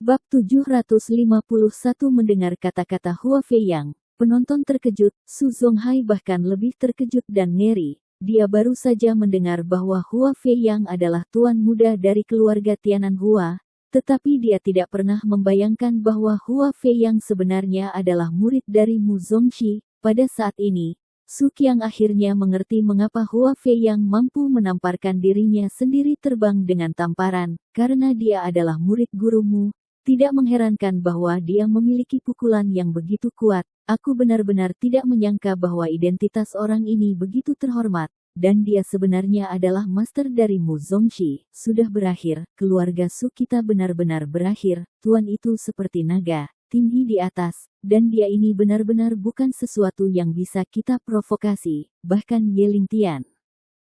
Bab 751 mendengar kata-kata Hua Feiyang, penonton terkejut, Su Zonghai bahkan lebih terkejut dan ngeri. Dia baru saja mendengar bahwa Hua Feiyang adalah tuan muda dari keluarga Tianan Hua, tetapi dia tidak pernah membayangkan bahwa Hua Feiyang sebenarnya adalah murid dari Mu Zongxi. Pada saat ini, Su Qiang akhirnya mengerti mengapa Hua Feiyang mampu menamparkan dirinya sendiri terbang dengan tamparan, karena dia adalah murid gurumu. Tidak mengherankan bahwa dia memiliki pukulan yang begitu kuat. Aku benar-benar tidak menyangka bahwa identitas orang ini begitu terhormat, dan dia sebenarnya adalah master dari Mu Zongxi. Sudah berakhir, keluarga Su kita benar-benar berakhir. Tuan itu seperti naga, tinggi di atas, dan dia ini benar-benar bukan sesuatu yang bisa kita provokasi, bahkan Ye Lingtian.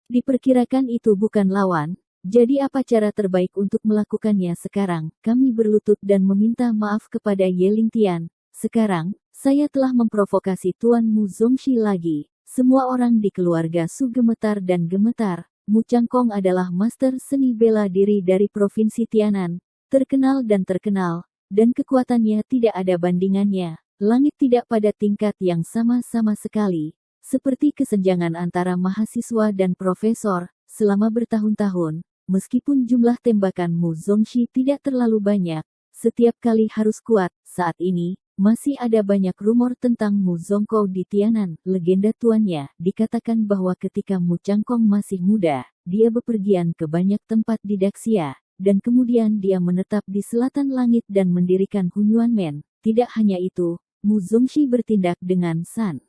Diperkirakan itu bukan lawan. Jadi apa cara terbaik untuk melakukannya sekarang? Kami berlutut dan meminta maaf kepada Ye Lingtian. Sekarang, saya telah memprovokasi Tuan Mu Zongxi lagi. Semua orang di keluarga Su gemetar dan gemetar. Mu Changkong adalah master seni bela diri dari Provinsi Tianan. Terkenal, dan kekuatannya tidak ada bandingannya. Langit tidak pada tingkat yang sama sekali. Seperti kesenjangan antara mahasiswa dan profesor, selama bertahun-tahun. Meskipun jumlah tembakan Mu Zongxi tidak terlalu banyak, setiap kali harus kuat. Saat ini, masih ada banyak rumor tentang Mu Zongkou di Tianan. Legenda tuannya, dikatakan bahwa ketika Mu Changkong masih muda, dia bepergian ke banyak tempat di Daxia, dan kemudian dia menetap di selatan langit dan mendirikan Hunyuanmen. Tidak hanya itu, Mu Zongxi bertindak dengan sangat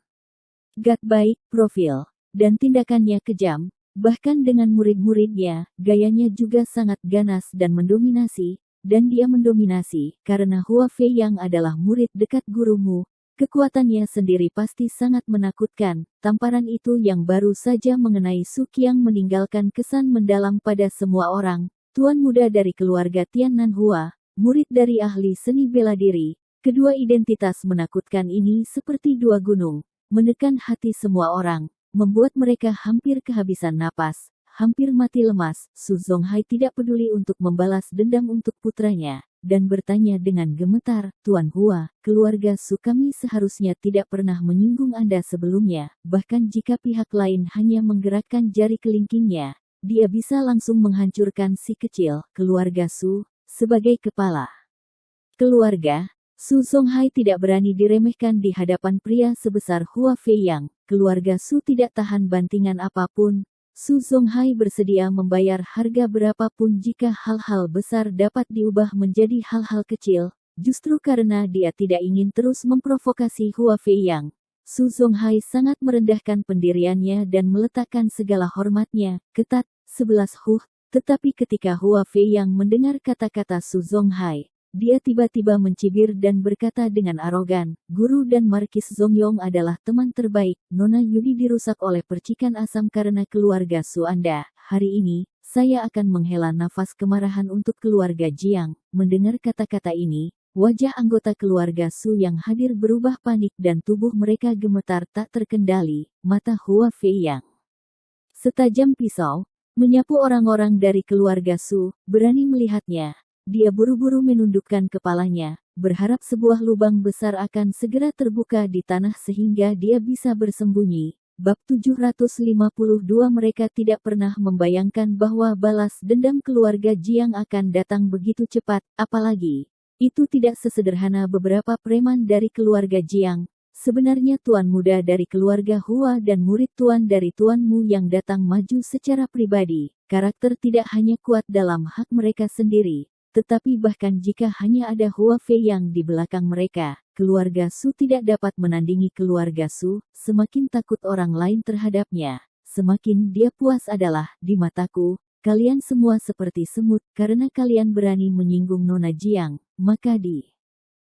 baik, profil, dan tindakannya kejam. Bahkan dengan murid-muridnya, gayanya juga sangat ganas dan mendominasi, dan dia mendominasi, karena Hua Feiyang adalah murid dekat gurumu. Kekuatannya sendiri pasti sangat menakutkan. Tamparan itu yang baru saja mengenai Su Qiang meninggalkan kesan mendalam pada semua orang. Tuan muda dari keluarga Tianan Hua, murid dari ahli seni bela diri. Kedua identitas menakutkan ini seperti dua gunung, menekan hati semua orang. Membuat mereka hampir kehabisan napas, hampir mati lemas. Su Zonghai tidak peduli untuk membalas dendam untuk putranya, dan bertanya dengan gemetar, Tuan Hua, keluarga Su kami seharusnya tidak pernah menyinggung Anda sebelumnya, bahkan jika pihak lain hanya menggerakkan jari kelingkingnya, dia bisa langsung menghancurkan si kecil. Keluarga Su, sebagai kepala keluarga, Su Zonghai tidak berani diremehkan di hadapan pria sebesar Hua Feiyang. Keluarga Su tidak tahan bantingan apapun. Su Zonghai bersedia membayar harga berapapun jika hal-hal besar dapat diubah menjadi hal-hal kecil. Justru karena dia tidak ingin terus memprovokasi Hua Feiyang, Su Zonghai sangat merendahkan pendiriannya dan meletakkan segala hormatnya, ketat, 11 huh. Tetapi ketika Hua Feiyang mendengar kata-kata Su Zonghai, dia tiba-tiba mencibir dan berkata dengan arogan, Guru dan Markis Zongyong adalah teman terbaik. Nona Yudi dirusak oleh percikan asam karena keluarga Su Anda. Hari ini, saya akan menghela nafas kemarahan untuk keluarga Jiang. Mendengar kata-kata ini, wajah anggota keluarga Su yang hadir berubah panik dan tubuh mereka gemetar tak terkendali. Mata Hua Feiyang setajam pisau, menyapu orang-orang dari keluarga Su, berani melihatnya. Dia buru-buru menundukkan kepalanya, berharap sebuah lubang besar akan segera terbuka di tanah sehingga dia bisa bersembunyi. Bab 752 Mereka tidak pernah membayangkan bahwa balas dendam keluarga Jiang akan datang begitu cepat, apalagi itu tidak sesederhana beberapa preman dari keluarga Jiang. Sebenarnya tuan muda dari keluarga Hua dan murid tuan dari tuanmu yang datang maju secara pribadi. Karakter tidak hanya kuat dalam hak mereka sendiri, tetapi bahkan jika hanya ada Hua Feiyang di belakang mereka, keluarga Su tidak dapat menandingi keluarga Su. Semakin takut orang lain terhadapnya, semakin dia puas adalah, di mataku, kalian semua seperti semut, karena kalian berani menyinggung Nona Jiang, maka di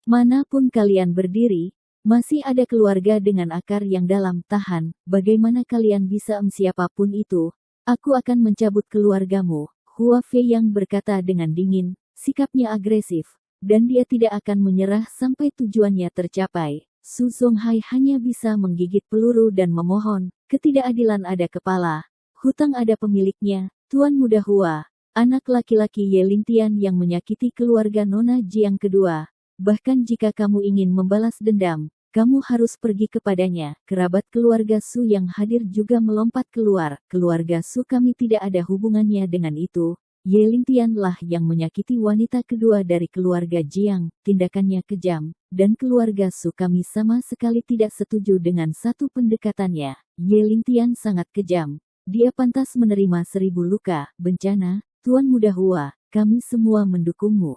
manapun kalian berdiri, masih ada keluarga dengan akar yang dalam. Tahan, bagaimana kalian bisa siapapun itu, aku akan mencabut keluargamu. Hua Feiyang berkata dengan dingin, sikapnya agresif, dan dia tidak akan menyerah sampai tujuannya tercapai. Su Zonghai hanya bisa menggigit peluru dan memohon, ketidakadilan ada kepala, hutang ada pemiliknya. Tuan muda Hua, anak laki-laki Ye Lingtian yang menyakiti keluarga Nona Jiang kedua. Bahkan jika kamu ingin membalas dendam, kamu harus pergi kepadanya." Kerabat keluarga Su yang hadir juga melompat keluar. "Keluarga Su kami tidak ada hubungannya dengan itu. Ye Lingtian lah yang menyakiti wanita kedua dari keluarga Jiang, tindakannya kejam, dan keluarga Su kami sama sekali tidak setuju dengan satu pendekatannya. Ye Lingtian sangat kejam. Dia pantas menerima 1000 luka, bencana, Tuan Muda Hua, kami semua mendukungmu.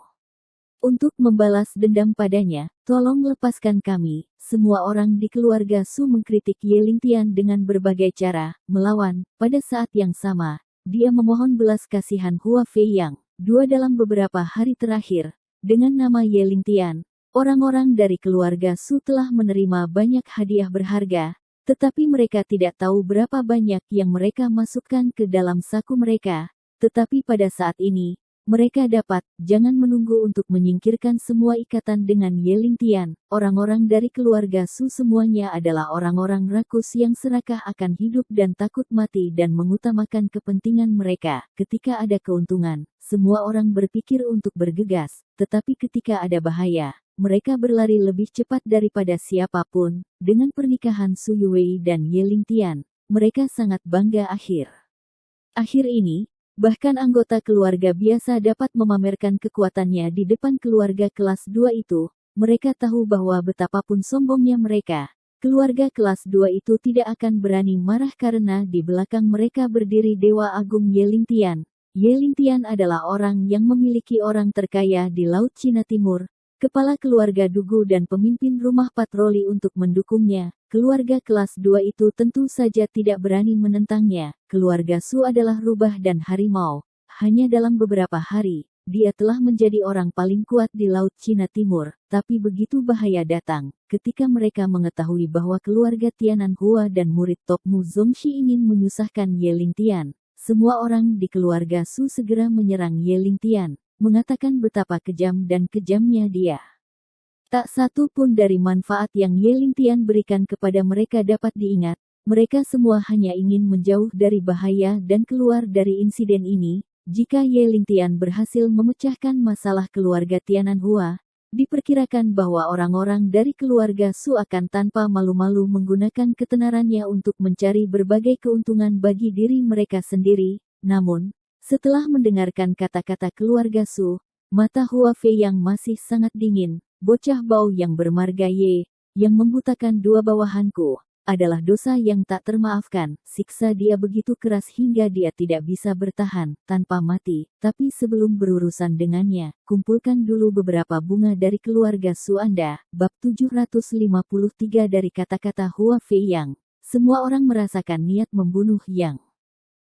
Untuk membalas dendam padanya, tolong lepaskan kami." Semua orang di keluarga Su mengkritik Ye Lingtian dengan berbagai cara, melawan. Pada saat yang sama, dia memohon belas kasihan Hua Feiyang. Dalam beberapa hari terakhir, dengan nama Ye Lingtian, orang-orang dari keluarga Su telah menerima banyak hadiah berharga, tetapi mereka tidak tahu berapa banyak yang mereka masukkan ke dalam saku mereka. Tetapi pada saat ini, mereka dapat, jangan menunggu untuk menyingkirkan semua ikatan dengan Ye Lingtian. Orang-orang dari keluarga Su semuanya adalah orang-orang rakus yang serakah akan hidup dan takut mati dan mengutamakan kepentingan mereka. Ketika ada keuntungan, semua orang berpikir untuk bergegas, tetapi ketika ada bahaya, mereka berlari lebih cepat daripada siapapun. Dengan pernikahan Su Yuwei dan Ye Lingtian, mereka sangat bangga akhir ini. Bahkan anggota keluarga biasa dapat memamerkan kekuatannya di depan keluarga kelas 2 itu. Mereka tahu bahwa betapapun sombongnya mereka, keluarga kelas 2 itu tidak akan berani marah karena di belakang mereka berdiri Dewa Agung Ye Lingtian. Ye Lingtian adalah orang yang memiliki orang terkaya di Laut Cina Timur, kepala keluarga Dugu dan pemimpin rumah patroli untuk mendukungnya. Keluarga kelas 2 itu tentu saja tidak berani menentangnya. Keluarga Su adalah rubah dan harimau. Hanya dalam beberapa hari, dia telah menjadi orang paling kuat di Laut Cina Timur. Tapi begitu bahaya datang, ketika mereka mengetahui bahwa keluarga Tianan Hua dan murid top Mu Zongxi ingin menyusahkan Ye Lingtian, semua orang di keluarga Su segera menyerang Ye Lingtian, mengatakan betapa kejam dan kejamnya dia. Tak satu pun dari manfaat yang Ye Lingtian berikan kepada mereka dapat diingat. Mereka semua hanya ingin menjauh dari bahaya dan keluar dari insiden ini. Jika Ye Lingtian berhasil memecahkan masalah keluarga Tianan Hua, diperkirakan bahwa orang-orang dari keluarga Su akan tanpa malu-malu menggunakan ketenarannya untuk mencari berbagai keuntungan bagi diri mereka sendiri. Namun, setelah mendengarkan kata-kata keluarga Su, mata Hua Feiyang masih sangat dingin. "Bocah bau yang bermarga Ye, yang membutakan dua bawahanku, adalah dosa yang tak termaafkan. Siksa dia begitu keras hingga dia tidak bisa bertahan, tanpa mati. Tapi sebelum berurusan dengannya, kumpulkan dulu beberapa bunga dari keluarga Su Anda." Bab 753 dari kata-kata Hua Feiyang. Semua orang merasakan niat membunuh yang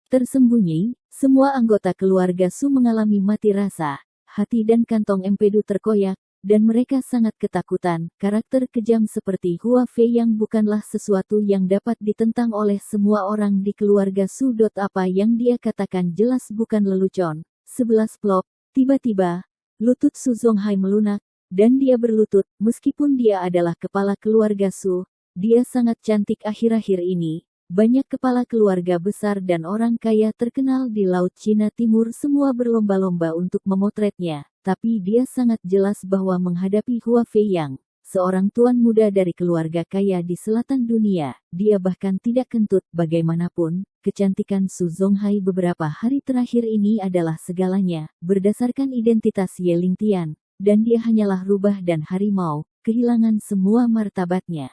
tersembunyi. Semua anggota keluarga Su mengalami mati rasa. Hati dan kantong empedu terkoyak, dan mereka sangat ketakutan. Karakter kejam seperti Hua Feiyang bukanlah sesuatu yang dapat ditentang oleh semua orang di keluarga Su. Apa yang dia katakan jelas bukan lelucon. 11 plop. Tiba-tiba, lutut Su Zonghai melunak, dan dia berlutut. Meskipun dia adalah kepala keluarga Su, dia sangat cantik akhir-akhir ini. Banyak kepala keluarga besar dan orang kaya terkenal di Laut Cina Timur semua berlomba-lomba untuk memotretnya. Tapi dia sangat jelas bahwa menghadapi Hua Feiyang, seorang tuan muda dari keluarga kaya di selatan dunia, dia bahkan tidak kentut. Bagaimanapun, kecantikan Su Zonghai beberapa hari terakhir ini adalah segalanya. Berdasarkan identitas Ye Lingtian, dan dia hanyalah rubah dan harimau, kehilangan semua martabatnya.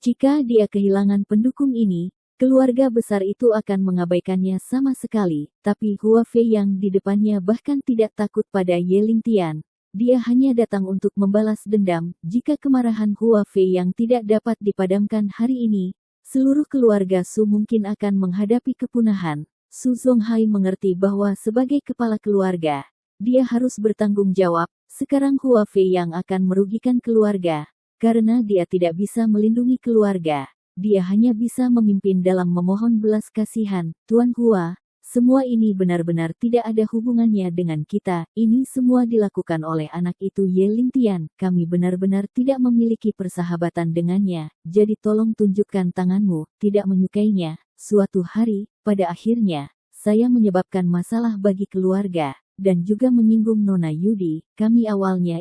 Jika dia kehilangan pendukung ini, keluarga besar itu akan mengabaikannya sama sekali. Tapi Hua Feiyang di depannya bahkan tidak takut pada Ye Lingtian. Dia hanya datang untuk membalas dendam. Jika kemarahan Hua Feiyang tidak dapat dipadamkan hari ini, seluruh keluarga Su mungkin akan menghadapi kepunahan. Su Zonghai mengerti bahwa sebagai kepala keluarga, dia harus bertanggung jawab. Sekarang Hua Feiyang akan merugikan keluarga. Karena dia tidak bisa melindungi keluarga, dia hanya bisa memimpin dalam memohon belas kasihan. "Tuan Hua, semua ini benar-benar tidak ada hubungannya dengan kita. Ini semua dilakukan oleh anak itu Ye Lingtian. Kami benar-benar tidak memiliki persahabatan dengannya. Jadi tolong tunjukkan tanganmu." Tidak menyukainya. Suatu hari, pada akhirnya, saya menyebabkan masalah bagi keluarga, dan juga menyinggung Nona Yudi, kami awalnya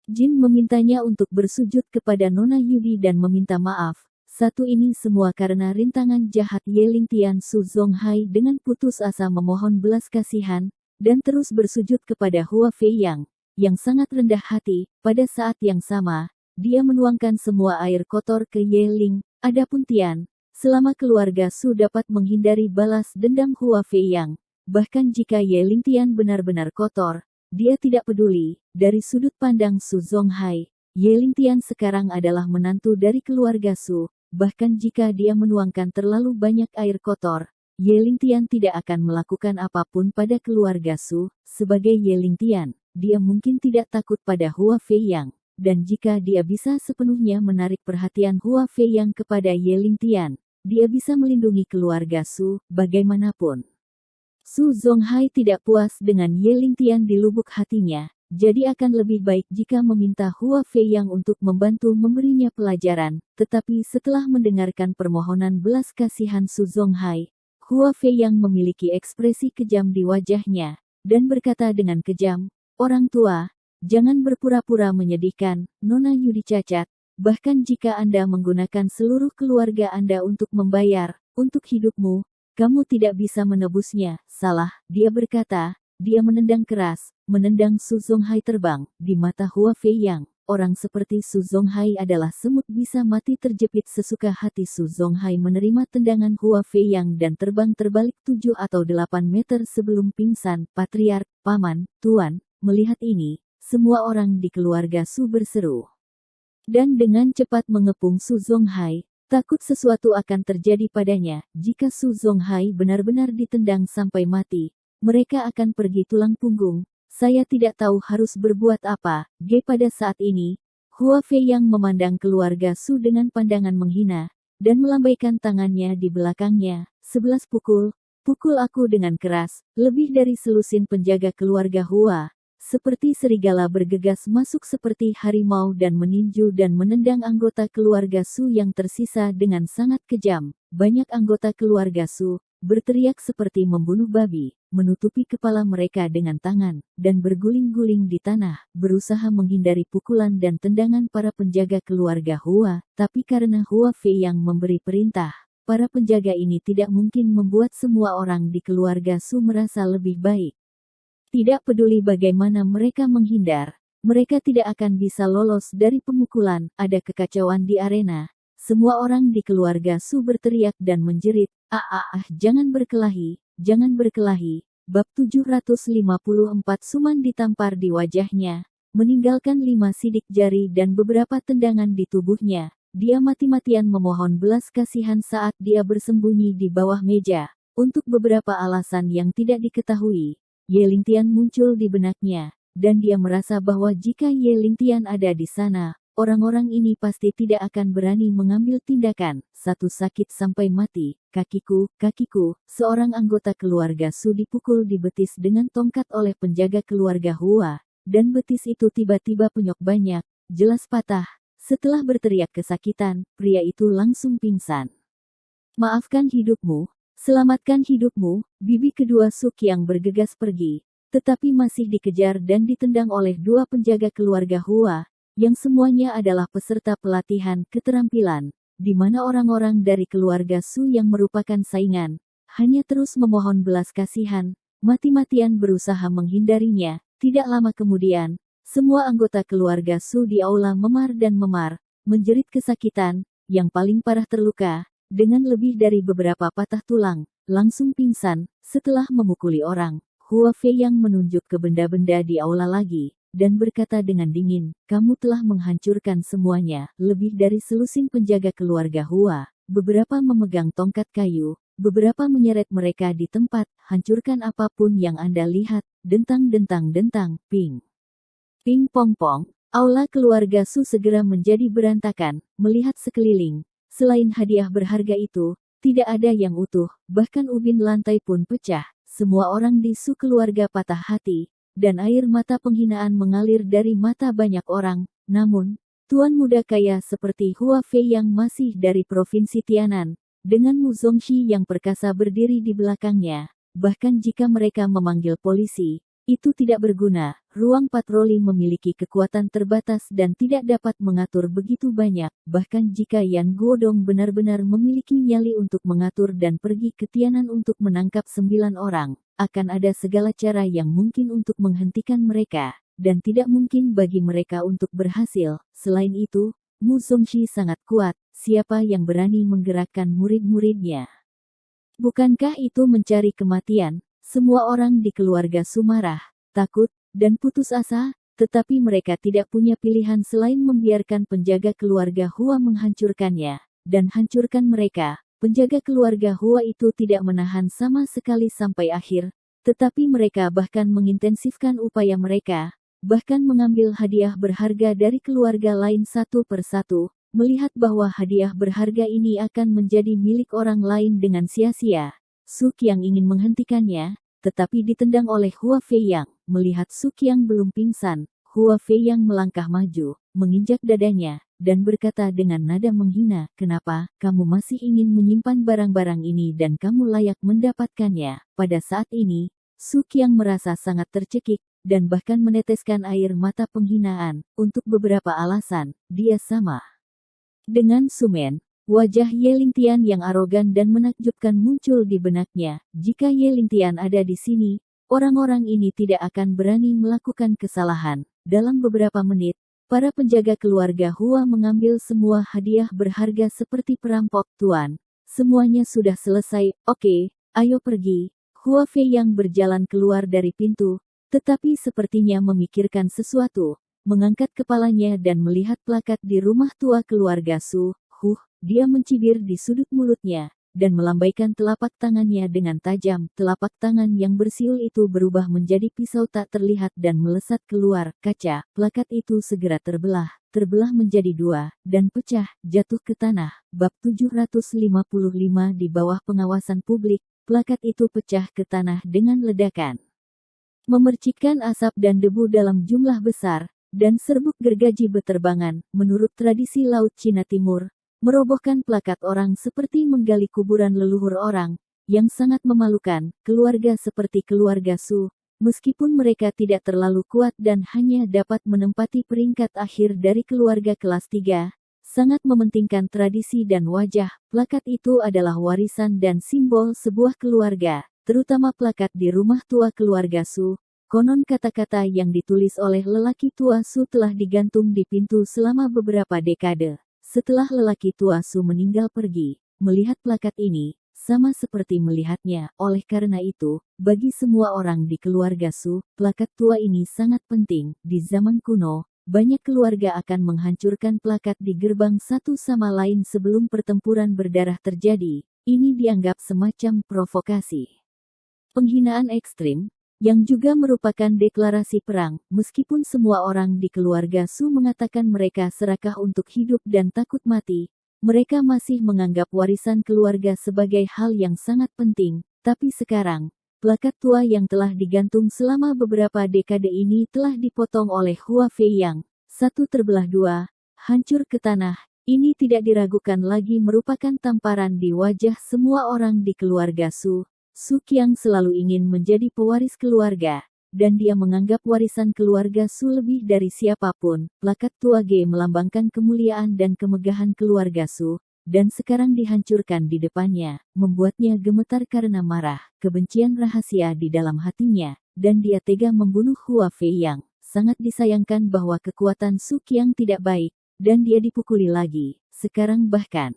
Jin memintanya untuk bersujud kepada Nona Yudi dan meminta maaf. Satu ini semua karena rintangan jahat Yelingtian Su Zonghai dengan putus asa memohon belas kasihan, dan terus bersujud kepada Hua Feiyang, yang sangat rendah hati. Pada saat yang sama, dia menuangkan semua air kotor ke Yeling. Adapun Tian, selama keluarga Su dapat menghindari balas dendam Hua Feiyang, bahkan jika Yelingtian benar-benar kotor, dia tidak peduli. Dari sudut pandang Su Zonghai, Yelingtian sekarang adalah menantu dari keluarga Su. Bahkan jika dia menuangkan terlalu banyak air kotor, Yelingtian tidak akan melakukan apapun pada keluarga Su. Sebagai Yelingtian, dia mungkin tidak takut pada Hua Feiyang. Dan jika dia bisa sepenuhnya menarik perhatian Hua Feiyang kepada Yelingtian, dia bisa melindungi keluarga Su, bagaimanapun. Su Zonghai tidak puas dengan Yelingtian di lubuk hatinya. Jadi akan lebih baik jika meminta Hua Feiyang untuk membantu memberinya pelajaran. Tetapi setelah mendengarkan permohonan belas kasihan Su Zonghai, Hua Feiyang memiliki ekspresi kejam di wajahnya, dan berkata dengan kejam, "Orang tua, jangan berpura-pura menyedihkan, Nona Yudi cacat. Bahkan jika Anda menggunakan seluruh keluarga Anda untuk membayar, untuk hidupmu, kamu tidak bisa menebusnya." Salah, dia berkata. Dia menendang keras, menendang Su Zonghai terbang. Di mata Hua Feiyang, orang seperti Su Zonghai adalah semut bisa mati terjepit sesuka hati. Su Zonghai menerima tendangan Hua Feiyang dan terbang terbalik 7 atau 8 meter sebelum pingsan. Patriark, paman, tuan, melihat ini, semua orang di keluarga Su berseru. Dan dengan cepat mengepung Su Zonghai, takut sesuatu akan terjadi padanya. Jika Su Zonghai benar-benar ditendang sampai mati, mereka akan pergi tulang punggung. Saya tidak tahu harus berbuat apa. Pada saat ini, Hua Feiyang memandang keluarga Su dengan pandangan menghina, dan melambaikan tangannya di belakangnya. 11 pukul, pukul aku dengan keras. Lebih dari selusin penjaga keluarga Hua, seperti serigala bergegas masuk seperti harimau dan meninju dan menendang anggota keluarga Su yang tersisa dengan sangat kejam. Banyak anggota keluarga Su berteriak seperti membunuh babi, menutupi kepala mereka dengan tangan, dan berguling-guling di tanah, berusaha menghindari pukulan dan tendangan para penjaga keluarga Hua. Tapi karena Hua Feiyang memberi perintah, para penjaga ini tidak mungkin membuat semua orang di keluarga Su merasa lebih baik. Tidak peduli bagaimana mereka menghindar, mereka tidak akan bisa lolos dari pemukulan. Ada kekacauan di arena. Semua orang di keluarga Su berteriak dan menjerit, jangan berkelahi, jangan berkelahi." Bab 754 Suman ditampar di wajahnya, meninggalkan 5 sidik jari dan beberapa tendangan di tubuhnya. Dia mati-matian memohon belas kasihan saat dia bersembunyi di bawah meja. Untuk beberapa alasan yang tidak diketahui, Yelingtian muncul di benaknya, dan dia merasa bahwa jika Yelingtian ada di sana, orang-orang ini pasti tidak akan berani mengambil tindakan. Satu sakit sampai mati. "Kakiku, kakiku." Seorang anggota keluarga Su dipukul di betis dengan tongkat oleh penjaga keluarga Hua, dan betis itu tiba-tiba penyok banyak, jelas patah. Setelah berteriak kesakitan, pria itu langsung pingsan. "Maafkan hidupmu, selamatkan hidupmu." Bibi kedua Su yang bergegas pergi, tetapi masih dikejar dan ditendang oleh 2 penjaga keluarga Hua, yang semuanya adalah peserta pelatihan keterampilan, di mana orang-orang dari keluarga Su yang merupakan saingan, hanya terus memohon belas kasihan, mati-matian berusaha menghindarinya. Tidak lama kemudian, semua anggota keluarga Su di aula memar dan memar, menjerit kesakitan. Yang paling parah terluka, dengan lebih dari beberapa patah tulang, langsung pingsan, setelah memukuli orang. Hua Feiyang menunjuk ke benda-benda di aula lagi, dan berkata dengan dingin, "Kamu telah menghancurkan semuanya." Lebih dari selusin penjaga keluarga Hua, beberapa memegang tongkat kayu, beberapa menyeret mereka di tempat. "Hancurkan apapun yang Anda lihat." Dentang-dentang-dentang, ping. Ping pong pong. Aula keluarga Su segera menjadi berantakan. Melihat sekeliling, selain hadiah berharga itu, tidak ada yang utuh, bahkan ubin lantai pun pecah. Semua orang di Su keluarga patah hati, dan air mata penghinaan mengalir dari mata banyak orang. Namun, tuan muda kaya seperti Hua Feiyang masih dari provinsi Tianan, dengan Mu Zongxi yang perkasa berdiri di belakangnya. Bahkan jika mereka memanggil polisi, itu tidak berguna. Ruang patroli memiliki kekuatan terbatas dan tidak dapat mengatur begitu banyak. Bahkan jika Yan Guodong benar-benar memiliki nyali untuk mengatur dan pergi ke Tianan untuk menangkap 9 orang, akan ada segala cara yang mungkin untuk menghentikan mereka, dan tidak mungkin bagi mereka untuk berhasil. Selain itu, Mu Zongxi sangat kuat. Siapa yang berani menggerakkan murid-muridnya? Bukankah itu mencari kematian? Semua orang di keluarga Su marah, takut, dan putus asa, tetapi mereka tidak punya pilihan selain membiarkan penjaga keluarga Hua menghancurkannya, dan hancurkan mereka. Penjaga keluarga Hua itu tidak menahan sama sekali sampai akhir, tetapi mereka bahkan mengintensifkan upaya mereka, bahkan mengambil hadiah berharga dari keluarga lain satu persatu. Melihat bahwa hadiah berharga ini akan menjadi milik orang lain dengan sia-sia, Su Qiang ingin menghentikannya, tetapi ditendang oleh Hua Feiyang. Melihat Su Qiang belum pingsan, Hua Feiyang melangkah maju, menginjak dadanya, dan berkata dengan nada menghina, "Kenapa kamu masih ingin menyimpan barang-barang ini dan kamu layak mendapatkannya?" Pada saat ini, Su Qiang merasa sangat tercekik, dan bahkan meneteskan air mata penghinaan. Untuk beberapa alasan, dia sama dengan Su Men. Wajah Ye Lingtian yang arogan dan menakjubkan muncul di benaknya. Jika Ye Lingtian ada di sini, orang-orang ini tidak akan berani melakukan kesalahan. Dalam beberapa menit, para penjaga keluarga Hua mengambil semua hadiah berharga seperti perampok. "Tuan, semuanya sudah selesai. Oke, ayo pergi." Hua Feiyang berjalan keluar dari pintu, tetapi sepertinya memikirkan sesuatu. Mengangkat kepalanya dan melihat plakat di rumah tua keluarga Su. Dia mencibir di sudut mulutnya, dan melambaikan telapak tangannya dengan tajam. Telapak tangan yang bersiul itu berubah menjadi pisau tak terlihat dan melesat keluar kaca. Plakat itu segera terbelah menjadi 2, dan pecah, jatuh ke tanah. Bab 755 di bawah pengawasan publik, plakat itu pecah ke tanah dengan ledakan, memercikkan asap dan debu dalam jumlah besar, dan serbuk gergaji beterbangan. Menurut tradisi Laut Cina Timur, merobohkan plakat orang seperti menggali kuburan leluhur orang, yang sangat memalukan. Keluarga seperti keluarga Su, meskipun mereka tidak terlalu kuat dan hanya dapat menempati peringkat akhir dari keluarga kelas 3, sangat mementingkan tradisi dan wajah. Plakat itu adalah warisan dan simbol sebuah keluarga, terutama plakat di rumah tua keluarga Su. Konon kata-kata yang ditulis oleh lelaki tua Su telah digantung di pintu selama beberapa dekade. Setelah lelaki tua Su meninggal pergi, melihat plakat ini, sama seperti melihatnya. Oleh karena itu, bagi semua orang di keluarga Su, plakat tua ini sangat penting. Di zaman kuno, banyak keluarga akan menghancurkan plakat di gerbang satu sama lain sebelum pertempuran berdarah terjadi. Ini dianggap semacam provokasi, penghinaan ekstrim, yang juga merupakan deklarasi perang. Meskipun semua orang di keluarga Su mengatakan mereka serakah untuk hidup dan takut mati, mereka masih menganggap warisan keluarga sebagai hal yang sangat penting. Tapi sekarang, plakat tua yang telah digantung selama beberapa dekade ini telah dipotong oleh Hua Feiyang. Satu terbelah 2, hancur ke tanah. Ini tidak diragukan lagi merupakan tamparan di wajah semua orang di keluarga Su. Su Qiang selalu ingin menjadi pewaris keluarga, dan dia menganggap warisan keluarga Su lebih dari siapapun. Plakat tua G melambangkan kemuliaan dan kemegahan keluarga Su, dan sekarang dihancurkan di depannya, membuatnya gemetar karena marah, kebencian rahasia di dalam hatinya, dan dia tega membunuh Hua Feiyang. Sangat disayangkan bahwa kekuatan Su Qiang tidak baik, dan dia dipukuli lagi. Sekarang bahkan,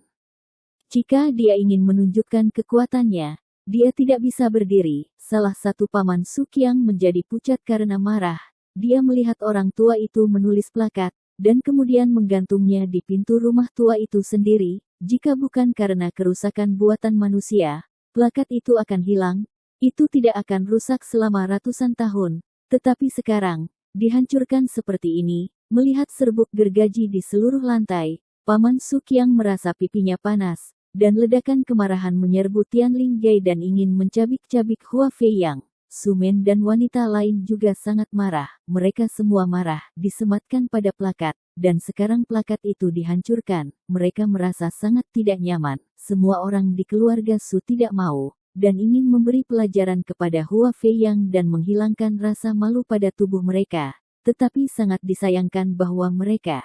jika dia ingin menunjukkan kekuatannya, dia tidak bisa berdiri. Salah satu paman Su Qiang menjadi pucat karena marah. Dia melihat orang tua itu menulis plakat, dan kemudian menggantungnya di pintu rumah tua itu sendiri. Jika bukan karena kerusakan buatan manusia, plakat itu akan hilang. Itu tidak akan rusak selama ratusan tahun. Tetapi sekarang, dihancurkan seperti ini. Melihat serbuk gergaji di seluruh lantai, paman Su Qiang merasa pipinya panas, dan ledakan kemarahan menyerbu Tianling Gai dan ingin mencabik-cabik Hua Feiyang. Su Men dan wanita lain juga sangat marah. Mereka semua marah, disematkan pada plakat, dan sekarang plakat itu dihancurkan. Mereka merasa sangat tidak nyaman. Semua orang di keluarga Su tidak mau, dan ingin memberi pelajaran kepada Hua Feiyang dan menghilangkan rasa malu pada tubuh mereka. Tetapi sangat disayangkan bahwa mereka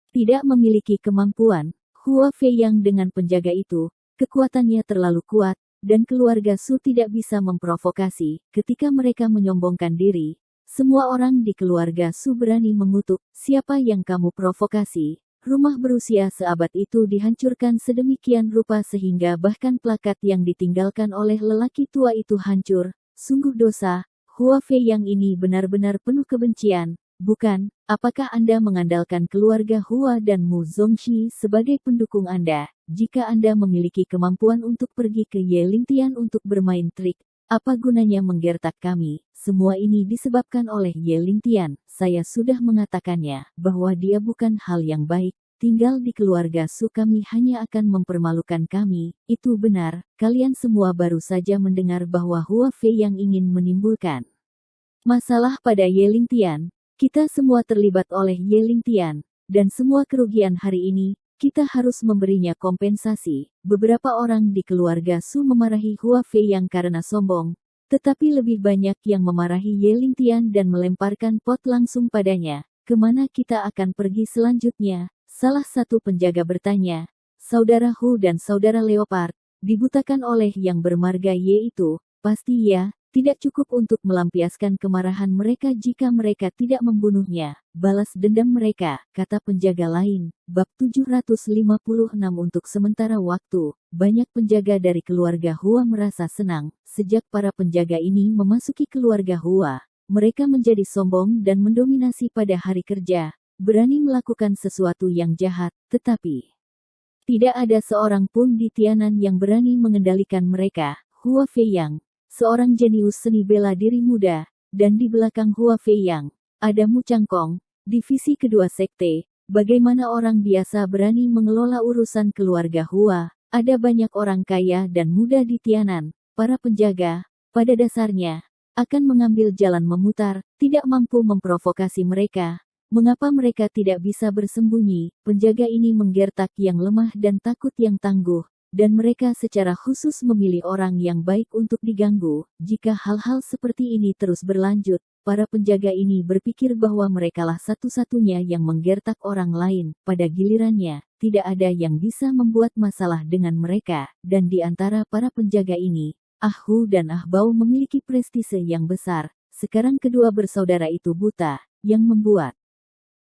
tidak memiliki kemampuan. Hua Feiyang dengan penjaga itu, kekuatannya terlalu kuat, dan keluarga Su tidak bisa memprovokasi. Ketika mereka menyombongkan diri, semua orang di keluarga Su berani mengutuk, siapa yang kamu provokasi? Rumah berusia seabad itu dihancurkan sedemikian rupa sehingga bahkan plakat yang ditinggalkan oleh lelaki tua itu hancur. Sungguh dosa, Hua Feiyang ini benar-benar penuh kebencian. Bukan, apakah Anda mengandalkan keluarga Hua dan Mu Zongxi sebagai pendukung Anda? Jika Anda memiliki kemampuan untuk pergi ke Ye Lingtian untuk bermain trik, apa gunanya menggertak kami? Semua ini disebabkan oleh Ye Lingtian. Saya sudah mengatakannya, bahwa dia bukan hal yang baik. Tinggal di keluarga Su kami hanya akan mempermalukan kami. Itu benar, kalian semua baru saja mendengar bahwa Hua Feiyang ingin menimbulkan masalah pada Ye Lingtian. Kita semua terlibat oleh Ye Lingtian, dan semua kerugian hari ini, kita harus memberinya kompensasi. Beberapa orang di keluarga Su memarahi Hua Feiyang karena sombong, tetapi lebih banyak yang memarahi Ye Lingtian dan melemparkan pot langsung padanya. Kemana kita akan pergi selanjutnya? Salah satu penjaga bertanya. Saudara Hu dan saudara Leopard, dibutakan oleh yang bermarga Ye itu, pasti ya. Tidak cukup untuk melampiaskan kemarahan mereka jika mereka tidak membunuhnya. Balas dendam mereka, kata penjaga lain. Bab 756 untuk sementara waktu, banyak penjaga dari keluarga Hua merasa senang. Sejak para penjaga ini memasuki keluarga Hua, mereka menjadi sombong dan mendominasi pada hari kerja. Berani melakukan sesuatu yang jahat, tetapi tidak ada seorang pun di Tianan yang berani mengendalikan mereka. Hua Feiyang, seorang jenius seni bela diri muda, dan di belakang Hua Feiyang, ada Mu Changkong, divisi kedua sekte. Bagaimana orang biasa berani mengelola urusan keluarga Hua? Ada banyak orang kaya dan muda di Tianan. Para penjaga, pada dasarnya, akan mengambil jalan memutar, tidak mampu memprovokasi mereka. Mengapa mereka tidak bisa bersembunyi? Penjaga ini menggertak yang lemah dan takut yang tangguh. Dan mereka secara khusus memilih orang yang baik untuk diganggu. Jika hal-hal seperti ini terus berlanjut, para penjaga ini berpikir bahwa merekalah satu-satunya yang menggertak orang lain. Pada gilirannya, tidak ada yang bisa membuat masalah dengan mereka. Dan di antara para penjaga ini, Ah Hu dan Ah Bao memiliki prestise yang besar. Sekarang kedua bersaudara itu buta, yang membuat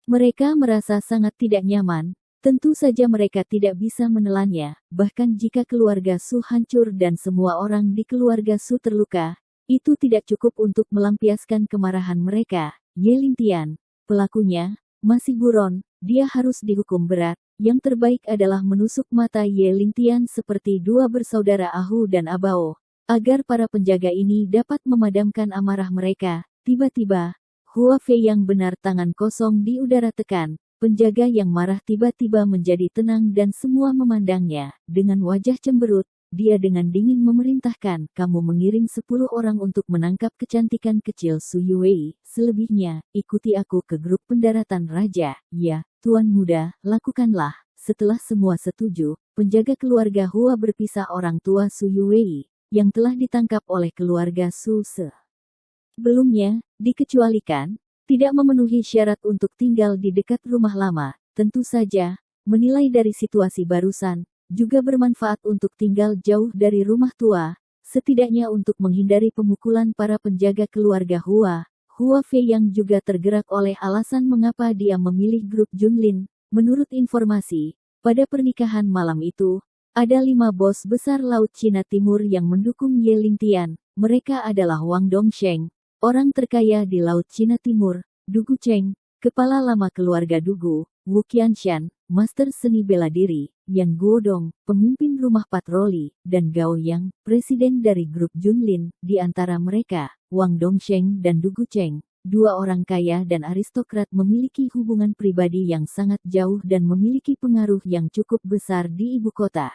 mereka merasa sangat tidak nyaman. Tentu saja mereka tidak bisa menelannya, bahkan jika keluarga Su hancur dan semua orang di keluarga Su terluka, itu tidak cukup untuk melampiaskan kemarahan mereka. Ye Lingtian, pelakunya, masih buron, dia harus dihukum berat. Yang terbaik adalah menusuk mata Ye Lingtian seperti dua bersaudara Ahu dan Abao, agar para penjaga ini dapat memadamkan amarah mereka. Tiba-tiba, Hua Feiyang benar tangan kosong di udara tekan. Penjaga yang marah tiba-tiba menjadi tenang dan semua memandangnya. Dengan wajah cemberut, dia dengan dingin memerintahkan, kamu mengiring 10 orang untuk menangkap kecantikan kecil Su Yuwei. Selebihnya, ikuti aku ke grup pendaratan raja. Ya, Tuan Muda, lakukanlah. Setelah semua setuju, penjaga keluarga Hua berpisah orang tua Su Yuwei, yang telah ditangkap oleh keluarga Su sebelumnya, dikecualikan, tidak memenuhi syarat untuk tinggal di dekat rumah lama. Tentu saja, menilai dari situasi barusan, juga bermanfaat untuk tinggal jauh dari rumah tua, setidaknya untuk menghindari pemukulan para penjaga keluarga Hua. Hua Feiyang juga tergerak oleh alasan mengapa dia memilih grup Junlin. Menurut informasi, pada pernikahan malam itu, ada 5 bos besar Laut Cina Timur yang mendukung Ye Lingtian. Mereka adalah Wang Dongsheng, orang terkaya di Laut Cina Timur, Dugu Cheng, kepala lama keluarga Dugu, Wu Qianshan, master seni bela diri, Yang Guodong, pemimpin rumah patroli, dan Gao Yang, presiden dari grup Junlin. Di antara mereka, Wang Dongsheng dan Dugu Cheng, dua orang kaya dan aristokrat memiliki hubungan pribadi yang sangat jauh dan memiliki pengaruh yang cukup besar di ibu kota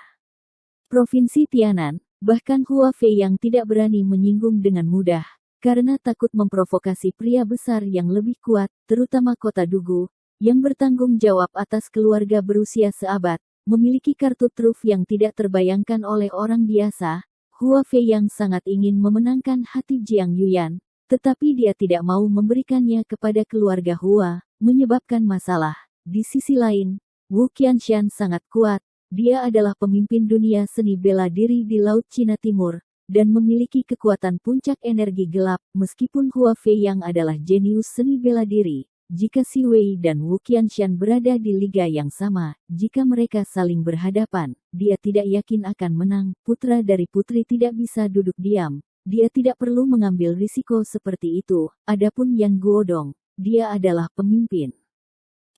Provinsi Tianan. Bahkan Hua Feiyang tidak berani menyinggung dengan mudah, karena takut memprovokasi pria besar yang lebih kuat, terutama kota Dugu. yang bertanggung jawab atas keluarga berusia seabad, memiliki kartu truf yang tidak terbayangkan oleh orang biasa. Hua Feiyang sangat ingin memenangkan hati Jiang Yuyan, tetapi dia tidak mau memberikannya kepada keluarga Hua, menyebabkan masalah. Di sisi lain, Wu Qianshan sangat kuat. Dia adalah pemimpin dunia seni bela diri di Laut Cina Timur, dan memiliki kekuatan puncak energi gelap. Meskipun Hua Feiyang adalah jenius seni bela diri, jika Si Wei dan Wu Qianshan berada di liga yang sama, jika mereka saling berhadapan, dia tidak yakin akan menang. Putra dari putri tidak bisa duduk diam. Dia tidak perlu mengambil risiko seperti itu. Adapun Yang Guodong, dia adalah pemimpin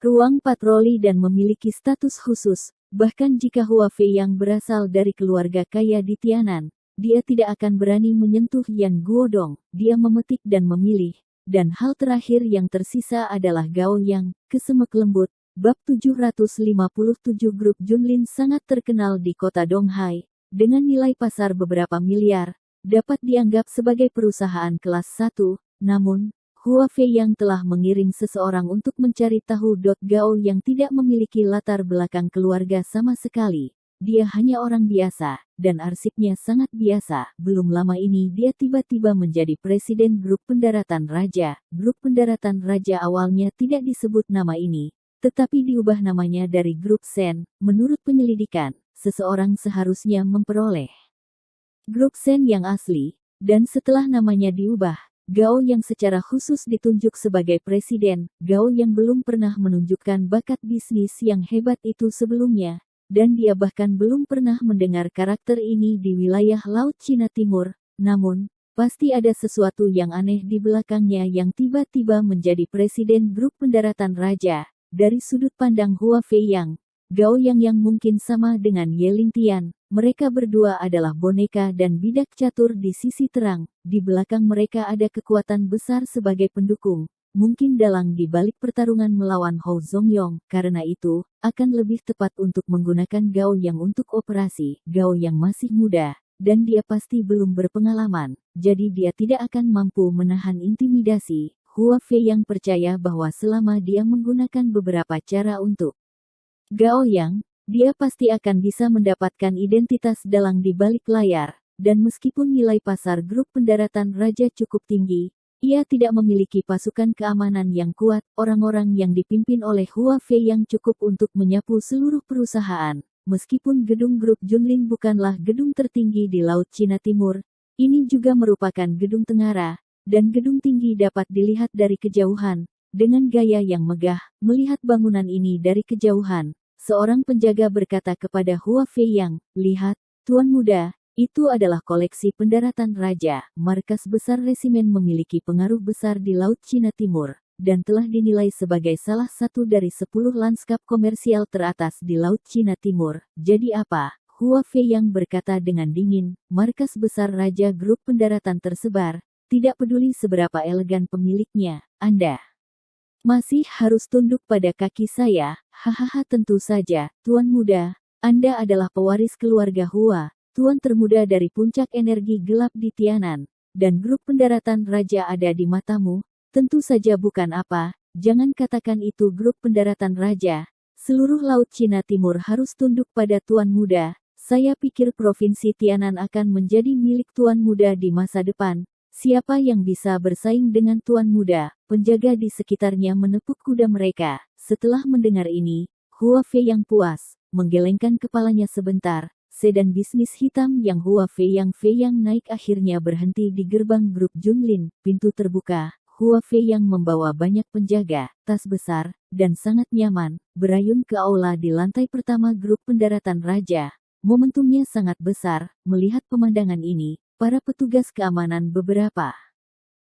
ruang patroli dan memiliki status khusus. Bahkan jika Hua Feiyang berasal dari keluarga kaya di Tianan, dia tidak akan berani menyentuh Yan Guodong. Dia memetik dan memilih. Dan hal terakhir yang tersisa adalah Gao Yang, kesemek lembut. Bab 757 Grup Junlin sangat terkenal di kota Donghai, dengan nilai pasar beberapa miliar, dapat dianggap sebagai perusahaan kelas 1, namun, Hua Feiyang telah mengirim seseorang untuk mencari tahu Gao yang tidak memiliki latar belakang keluarga sama sekali. Dia hanya orang biasa, dan arsipnya sangat biasa. Belum lama ini dia tiba-tiba menjadi presiden grup pendaratan raja. Grup pendaratan raja awalnya tidak disebut nama ini, tetapi diubah namanya dari grup Sen. Menurut penyelidikan, seseorang seharusnya memperoleh grup Sen yang asli, dan setelah namanya diubah, Gao yang secara khusus ditunjuk sebagai presiden. Gao yang belum pernah menunjukkan bakat bisnis yang hebat itu sebelumnya, dan dia bahkan belum pernah mendengar karakter ini di wilayah Laut Cina Timur. Namun, pasti ada sesuatu yang aneh di belakangnya yang tiba-tiba menjadi presiden grup pendaratan raja. Dari sudut pandang Hua Feiyang, Gao yang mungkin sama dengan Ye Lingtian. Mereka berdua adalah boneka dan bidak catur di sisi terang. Di belakang mereka ada kekuatan besar sebagai pendukung. Mungkin dalang di balik pertarungan melawan Hou Zongyong. Karena itu, akan lebih tepat untuk menggunakan Gao yang untuk operasi. Gao yang masih muda, dan dia pasti belum berpengalaman. Jadi dia tidak akan mampu menahan intimidasi. Hua Feiyang percaya bahwa selama dia menggunakan beberapa cara untuk Gao Yang, dia pasti akan bisa mendapatkan identitas dalang di balik layar. Dan meskipun nilai pasar grup pendaratan raja cukup tinggi, ia tidak memiliki pasukan keamanan yang kuat. Orang-orang yang dipimpin oleh Hua Feiyang cukup untuk menyapu seluruh perusahaan. Meskipun gedung grup Junlin bukanlah gedung tertinggi di Laut Cina Timur, ini juga merupakan gedung tengara, dan gedung tinggi dapat dilihat dari kejauhan. Dengan gaya yang megah, melihat bangunan ini dari kejauhan, seorang penjaga berkata kepada Hua Feiyang, "Lihat, Tuan Muda, itu adalah koleksi pendaratan raja." Markas besar resimen memiliki pengaruh besar di Laut Cina Timur, dan telah dinilai sebagai salah satu dari 10 lanskap komersial teratas di Laut Cina Timur. Jadi apa? Hua Feiyang berkata dengan dingin, markas besar raja grup pendaratan tersebar, tidak peduli seberapa elegan pemiliknya, Anda masih harus tunduk pada kaki saya. Hahaha, tentu saja, Tuan Muda. Anda adalah pewaris keluarga Hua, tuan termuda dari puncak energi gelap di Tianan, dan grup pendaratan raja ada di matamu. Tentu saja bukan apa, jangan katakan itu grup pendaratan raja. Seluruh Laut Cina Timur harus tunduk pada Tuan Muda. Saya pikir Provinsi Tianan akan menjadi milik Tuan Muda di masa depan. Siapa yang bisa bersaing dengan Tuan Muda? Penjaga di sekitarnya menepuk kuda mereka. Setelah mendengar ini, Hua Feiyang puas, menggelengkan kepalanya sebentar. Sedan bisnis hitam yang Hua Feiyang naik akhirnya berhenti di gerbang grup Junlin. Pintu terbuka. Hua Feiyang membawa banyak penjaga, tas besar, dan sangat nyaman, berayun ke aula di lantai pertama grup pendaratan raja. Momentumnya sangat besar. Melihat pemandangan ini, para petugas keamanan beberapa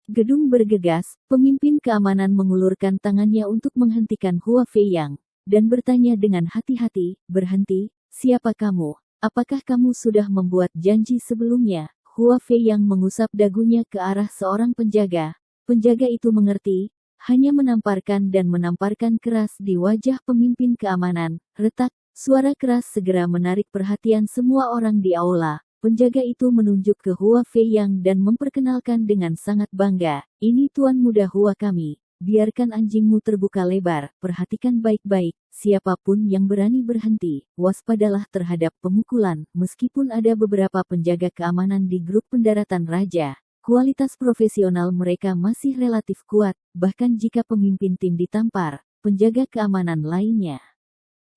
gedung bergegas. Pemimpin keamanan mengulurkan tangannya untuk menghentikan Hua Feiyang, dan bertanya dengan hati-hati, "Berhenti, siapa kamu? Apakah kamu sudah membuat janji sebelumnya?" Hua Feiyang mengusap dagunya ke arah seorang penjaga. Penjaga itu mengerti, hanya menamparkan keras di wajah pemimpin keamanan. Retak, suara keras segera menarik perhatian semua orang di aula. Penjaga itu menunjuk ke Hua Feiyang dan memperkenalkan dengan sangat bangga, "Ini Tuan Muda Hua kami, biarkan anjingmu terbuka lebar, perhatikan baik-baik, siapapun yang berani berhenti, waspadalah terhadap pemukulan. Meskipun ada beberapa penjaga keamanan di grup pendaratan raja, kualitas profesional mereka masih relatif kuat, bahkan jika pemimpin tim ditampar, penjaga keamanan lainnya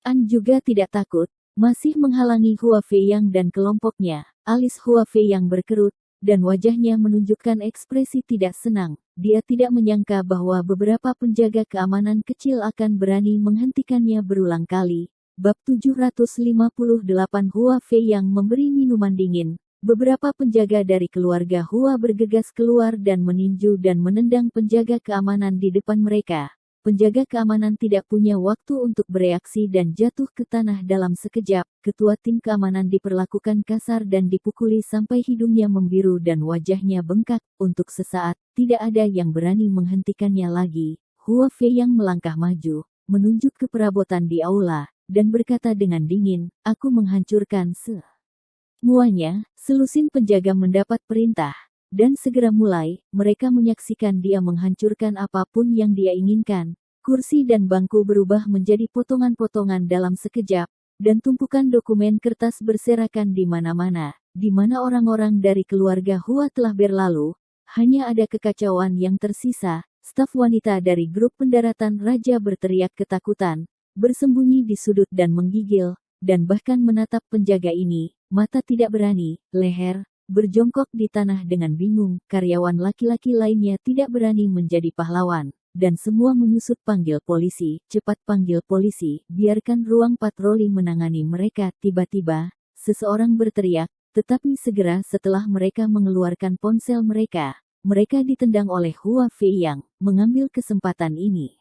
An juga tidak takut, masih menghalangi Hua Feiyang dan kelompoknya. Alis Hua Feiyang berkerut, dan wajahnya menunjukkan ekspresi tidak senang. Dia tidak menyangka bahwa beberapa penjaga keamanan kecil akan berani menghentikannya berulang kali. Bab 758 Hua Feiyang memberi minuman dingin. Beberapa penjaga dari keluarga Hua bergegas keluar dan meninju dan menendang penjaga keamanan di depan mereka. Penjaga keamanan tidak punya waktu untuk bereaksi dan jatuh ke tanah dalam sekejap. Ketua tim keamanan diperlakukan kasar dan dipukuli sampai hidungnya membiru dan wajahnya bengkak. Untuk sesaat, tidak ada yang berani menghentikannya lagi. Hua Feiyang melangkah maju, menunjuk ke perabotan di aula, dan berkata dengan dingin, "Aku menghancurkan semuanya." Selusin penjaga mendapat perintah. Dan segera mulai, mereka menyaksikan dia menghancurkan apapun yang dia inginkan. Kursi dan bangku berubah menjadi potongan-potongan dalam sekejap, dan tumpukan dokumen kertas berserakan di mana-mana. Di mana orang-orang dari keluarga Hua telah berlalu, hanya ada kekacauan yang tersisa. Staf wanita dari grup pendaratan raja berteriak ketakutan, bersembunyi di sudut dan menggigil, dan bahkan menatap penjaga ini, mata tidak berani, leher berjongkok di tanah dengan bingung. Karyawan laki-laki lainnya tidak berani menjadi pahlawan, dan semua menyusut panggil polisi, cepat panggil polisi, biarkan ruang patroli menangani mereka. Tiba-tiba, seseorang berteriak, tetapi segera setelah mereka mengeluarkan ponsel mereka, mereka ditendang oleh Hua Feiyang. Mengambil kesempatan ini,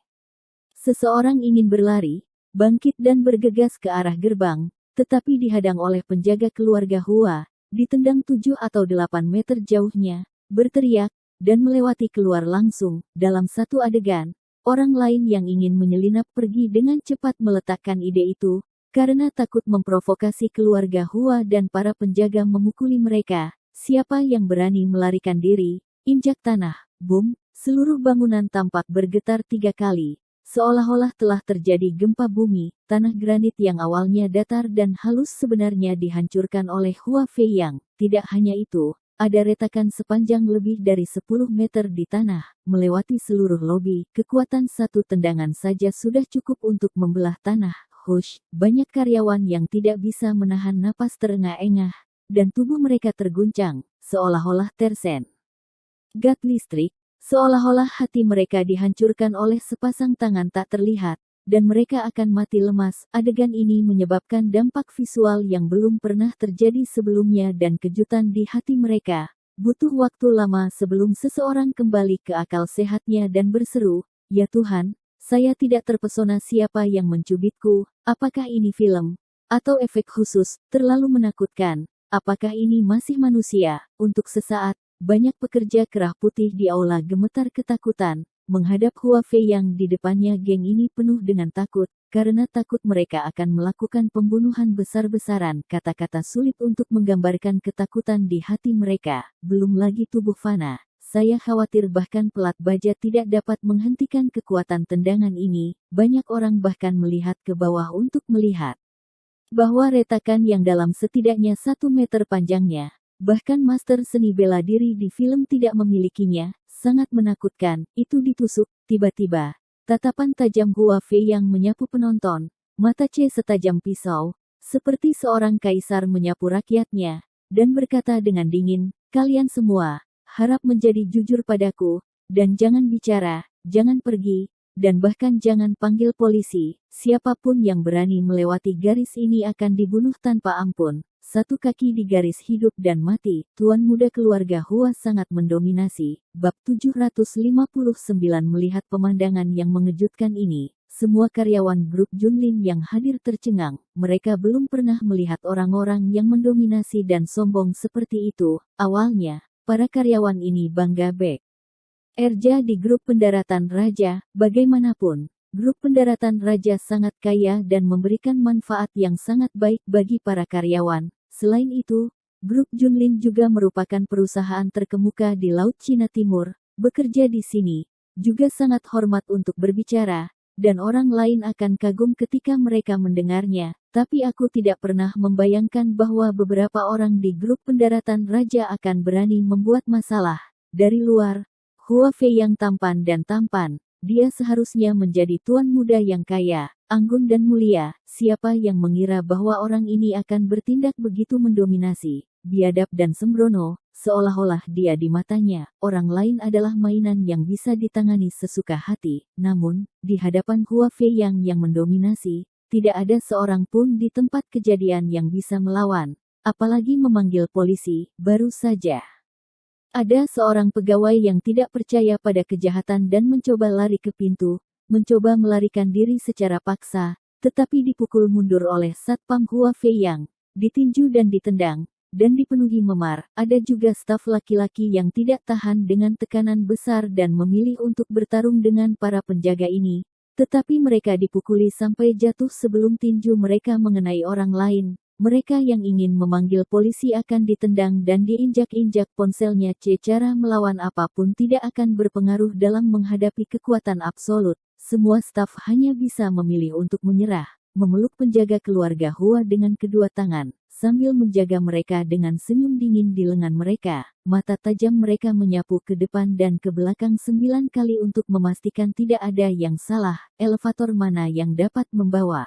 seseorang ingin berlari, bangkit dan bergegas ke arah gerbang, tetapi dihadang oleh penjaga keluarga Hua. Ditendang 7 atau 8 meter jauhnya, berteriak, dan melewati keluar langsung. Dalam satu adegan, orang lain yang ingin menyelinap pergi dengan cepat meletakkan ide itu, karena takut memprovokasi keluarga Hua dan para penjaga memukuli mereka. Siapa yang berani melarikan diri? Injak tanah, boom, seluruh bangunan tampak bergetar 3 kali. Seolah-olah telah terjadi gempa bumi, tanah granit yang awalnya datar dan halus sebenarnya dihancurkan oleh Hua Feiyang. Tidak hanya itu, ada retakan sepanjang lebih dari 10 meter di tanah, melewati seluruh lobi. Kekuatan satu tendangan saja sudah cukup untuk membelah tanah. Hush, banyak karyawan yang tidak bisa menahan napas terengah-engah, dan tubuh mereka terguncang, seolah-olah tersen gat listrik. Seolah-olah hati mereka dihancurkan oleh sepasang tangan tak terlihat, dan mereka akan mati lemas. Adegan ini menyebabkan dampak visual yang belum pernah terjadi sebelumnya dan kejutan di hati mereka. Butuh waktu lama sebelum seseorang kembali ke akal sehatnya dan berseru, "Ya Tuhan, saya tidak terpesona siapa yang mencubitku. Apakah ini film? Atau efek khusus, terlalu menakutkan? Apakah ini masih manusia?" Untuk sesaat, banyak pekerja kerah putih di aula gemetar ketakutan, menghadap Hua Feiyang di depannya. Geng ini penuh dengan takut, karena takut mereka akan melakukan pembunuhan besar-besaran. Kata-kata sulit untuk menggambarkan ketakutan di hati mereka, belum lagi tubuh fana. Saya khawatir bahkan pelat baja tidak dapat menghentikan kekuatan tendangan ini. Banyak orang bahkan melihat ke bawah untuk melihat bahwa retakan yang dalam setidaknya 1 meter panjangnya, bahkan master seni bela diri di film tidak memilikinya, sangat menakutkan. Itu ditusuk. Tiba-tiba, tatapan tajam Hua Feiyang menyapu penonton, mata C setajam pisau, seperti seorang kaisar menyapu rakyatnya, dan berkata dengan dingin, "Kalian semua, harap menjadi jujur padaku, dan jangan bicara, jangan pergi, dan bahkan jangan panggil polisi. Siapapun yang berani melewati garis ini akan dibunuh tanpa ampun." Satu kaki di garis hidup dan mati. Tuan muda keluarga Hua sangat mendominasi. Bab 759 melihat pemandangan yang mengejutkan ini, semua karyawan grup Junlin yang hadir tercengang. Mereka belum pernah melihat orang-orang yang mendominasi dan sombong seperti itu. Awalnya, para karyawan ini bangga bekerja di grup pendaratan raja. Bagaimanapun, grup pendaratan raja sangat kaya dan memberikan manfaat yang sangat baik bagi para karyawan. Selain itu, grup Junlin juga merupakan perusahaan terkemuka di Laut Cina Timur. Bekerja di sini, juga sangat hormat untuk berbicara, dan orang lain akan kagum ketika mereka mendengarnya, tapi aku tidak pernah membayangkan bahwa beberapa orang di grup pendaratan raja akan berani membuat masalah. Dari luar, Hua Fei yang tampan dan tampan, dia seharusnya menjadi tuan muda yang kaya, anggun dan mulia. Siapa yang mengira bahwa orang ini akan bertindak begitu mendominasi, biadab dan sembrono, seolah-olah dia di matanya, orang lain adalah mainan yang bisa ditangani sesuka hati. Namun, di hadapan Hua Fei yang mendominasi, tidak ada seorang pun di tempat kejadian yang bisa melawan, apalagi memanggil polisi. Baru saja ada seorang pegawai yang tidak percaya pada kejahatan dan mencoba lari ke pintu, mencoba melarikan diri secara paksa, tetapi dipukul mundur oleh Satpam Hua Fei yang ditinju dan ditendang, dan dipenuhi memar. Ada juga staf laki-laki yang tidak tahan dengan tekanan besar dan memilih untuk bertarung dengan para penjaga ini, tetapi mereka dipukuli sampai jatuh sebelum tinju mereka mengenai orang lain. Mereka yang ingin memanggil polisi akan ditendang dan diinjak-injak ponselnya. Cara melawan apapun tidak akan berpengaruh dalam menghadapi kekuatan absolut. Semua staf hanya bisa memilih untuk menyerah, memeluk penjaga keluarga Hua dengan kedua tangan, sambil menjaga mereka dengan senyum dingin di lengan mereka. Mata tajam mereka menyapu ke depan dan ke belakang 9 kali untuk memastikan tidak ada yang salah. Elevator mana yang dapat membawa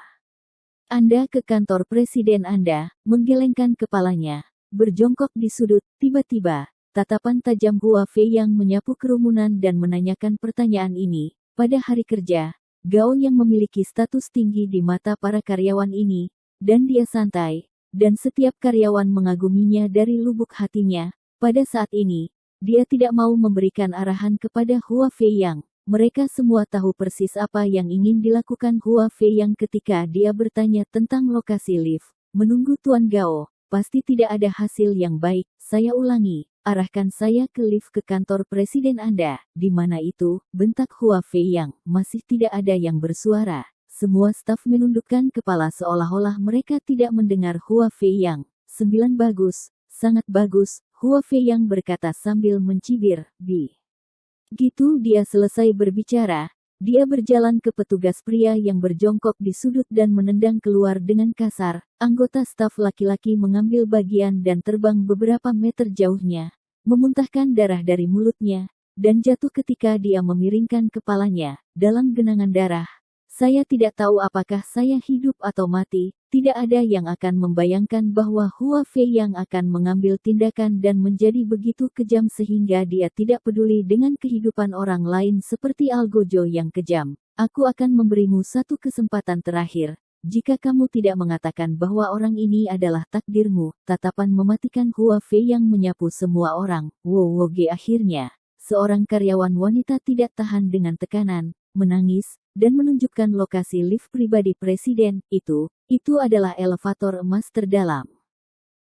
Anda ke kantor presiden? Anda menggelengkan kepalanya, berjongkok di sudut. Tiba-tiba, tatapan tajam Hua Fei yang menyapu kerumunan dan menanyakan pertanyaan ini. Pada hari kerja, Gao yang memiliki status tinggi di mata para karyawan ini, dan dia santai, dan setiap karyawan mengaguminya dari lubuk hatinya. Pada saat ini, dia tidak mau memberikan arahan kepada Hua Fei yang mereka semua tahu persis apa yang ingin dilakukan Hua Fei yang ketika dia bertanya tentang lokasi lift. Menunggu Tuan Gao, pasti tidak ada hasil yang baik. Saya ulangi, arahkan saya ke lift ke kantor presiden Anda. Di mana itu? Bentak Hua Fei yang masih tidak ada yang bersuara. Semua staf menundukkan kepala seolah-olah mereka tidak mendengar Hua Fei yang 9 bagus, sangat bagus, Hua Fei yang berkata sambil mencibir. Gitu dia selesai berbicara, dia berjalan ke petugas pria yang berjongkok di sudut dan menendang keluar dengan kasar. Anggota staf laki-laki mengambil bagian dan terbang beberapa meter jauhnya, memuntahkan darah dari mulutnya, dan jatuh ketika dia memiringkan kepalanya, dalam genangan darah. Saya tidak tahu apakah saya hidup atau mati. Tidak ada yang akan membayangkan bahwa Hua Fei yang akan mengambil tindakan dan menjadi begitu kejam sehingga dia tidak peduli dengan kehidupan orang lain seperti Algojo yang kejam. Aku akan memberimu satu kesempatan terakhir. Jika kamu tidak mengatakan bahwa orang ini adalah takdirmu, tatapan mematikan Hua Fei yang menyapu semua orang. Wowoge akhirnya, seorang karyawan wanita tidak tahan dengan tekanan, menangis, dan menunjukkan lokasi lift pribadi presiden. Itu adalah elevator emas terdalam.